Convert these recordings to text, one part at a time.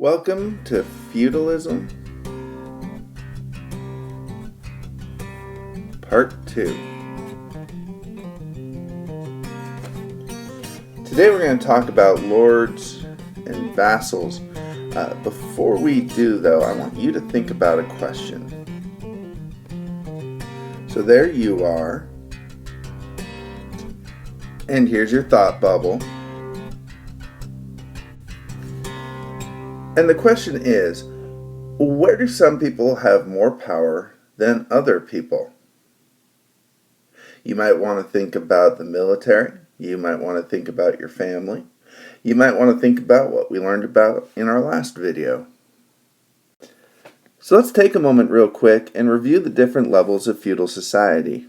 Welcome to Feudalism, Part 2. Today we're going to talk about lords and vassals. Before we do, though, I want you to think about a question. So there you are, and here's your thought bubble. And the question is, where do some people have more power than other people? You might want to think about the military. You might want to think about your family. You might want to think about what we learned about in our last video. So let's take a moment real quick and review the different levels of feudal society.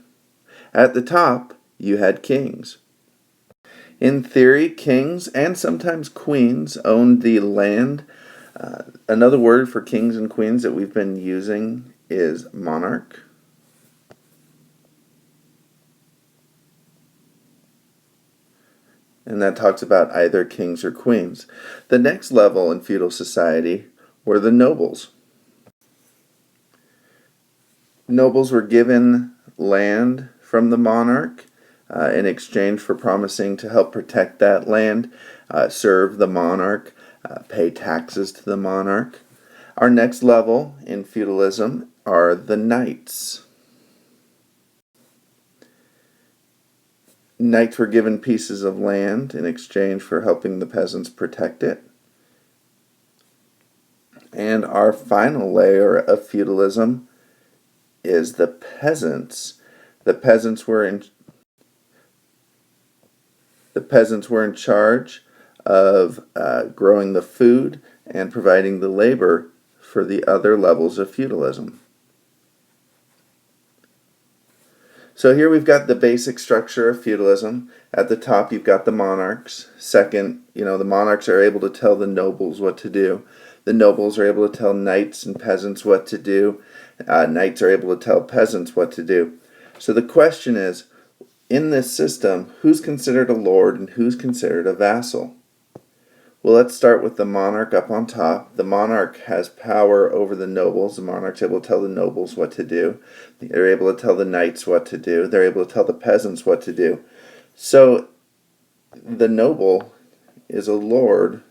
At the top, you had kings. In theory, kings and sometimes queens owned the land. Another word for kings and queens that we've been using is monarch. And that talks about either kings or queens. The next level in feudal society were the nobles. Nobles were given land from the monarch in exchange for promising to help protect that land, serve the monarch, pay taxes to the monarch. Our next level in feudalism are the knights. Knights were given pieces of land in exchange for helping the peasants protect it. And our final layer of feudalism is the peasants. The peasants were in charge of growing the food and providing the labor for the other levels of feudalism. So here we've got the basic structure of feudalism. At the top you've got the monarchs. Second, the monarchs are able to tell the nobles what to do. The nobles are able to tell knights and peasants what to do. Knights are able to tell peasants what to do. So the question is, in this system, who's considered a lord and who's considered a vassal? Well, let's start with the monarch up on top. The monarch has power over the nobles. The monarch's able to tell the nobles what to do. They're able to tell the knights what to do. They're able to tell the peasants what to do. So the noble is a lord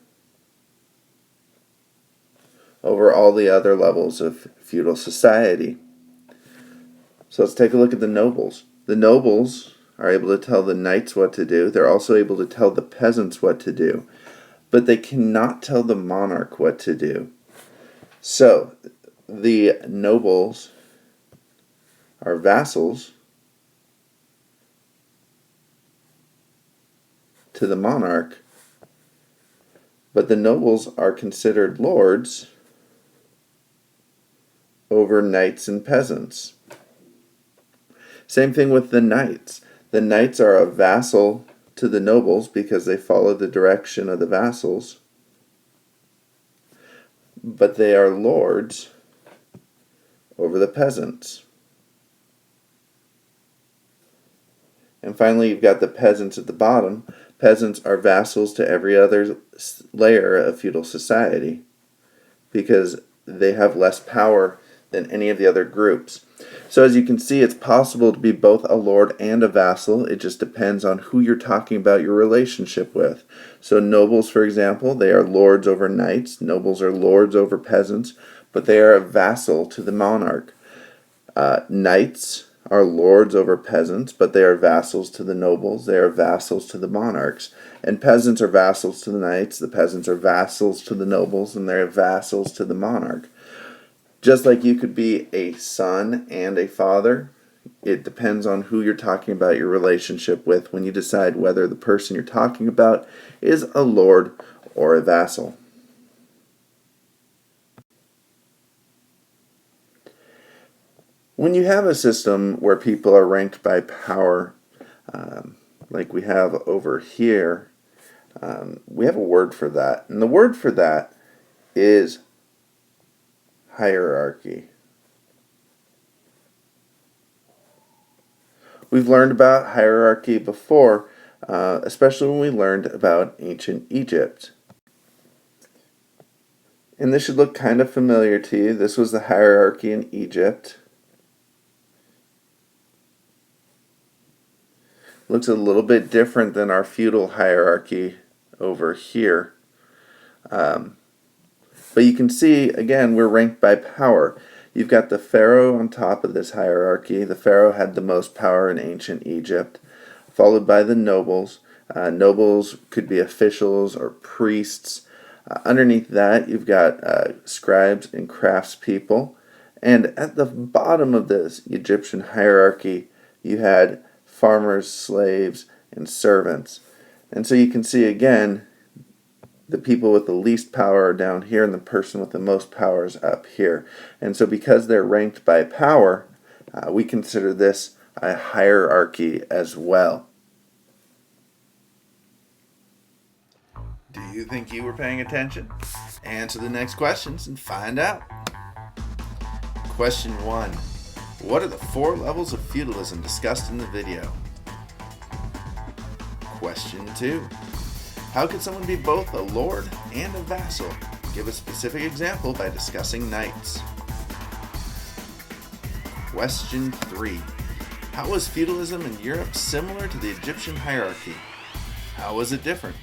over all the other levels of feudal society. So let's take a look at the nobles. The nobles are able to tell the knights what to do. They're also able to tell the peasants what to do. But they cannot tell the monarch what to do. So the nobles are vassals to the monarch, but the nobles are considered lords over knights and peasants. Same thing with the knights. The knights are a vassal to the nobles because they follow the direction of the vassals, but they are lords over the peasants. And finally, you've got the peasants at the bottom. Peasants are vassals to every other layer of feudal society because they have less power than any of the other groups. So as you can see, it's possible to be both a lord and a vassal. It just depends on who you're talking about your relationship with. So nobles, for example, they are lords over knights. Nobles are lords over peasants, but they are a vassal to the monarch. Knights are lords over peasants, but they are vassals to the nobles. They are vassals to the monarchs. And peasants are vassals to the knights. The peasants are vassals to the nobles, and they're vassals to the monarch. Just like you could be a son and a father, it depends on who you're talking about your relationship with when you decide whether the person you're talking about is a lord or a vassal. When you have a system where people are ranked by power, like we have over here, we have a word for that. And the word for that is hierarchy. We've learned about hierarchy before, especially when we learned about ancient Egypt. And this should look kind of familiar to you. This was the hierarchy in Egypt. Looks a little bit different than our feudal hierarchy over here. But you can see, again, we're ranked by power. You've got the pharaoh on top of this hierarchy. The pharaoh had the most power in ancient Egypt, followed by the nobles. Nobles could be officials or priests. Underneath that, you've got scribes and craftspeople. And at the bottom of this Egyptian hierarchy, you had farmers, slaves, and servants. And so you can see again, the people with the least power are down here, and the person with the most power is up here. And so because they're ranked by power, we consider this a hierarchy as well. Do you think you were paying attention? Answer the next questions and find out. Question 1. What are the 4 levels of feudalism discussed in the video? Question 2. How could someone be both a lord and a vassal? Give a specific example by discussing knights. Question 3. How was feudalism in Europe similar to the Egyptian hierarchy? How was it different?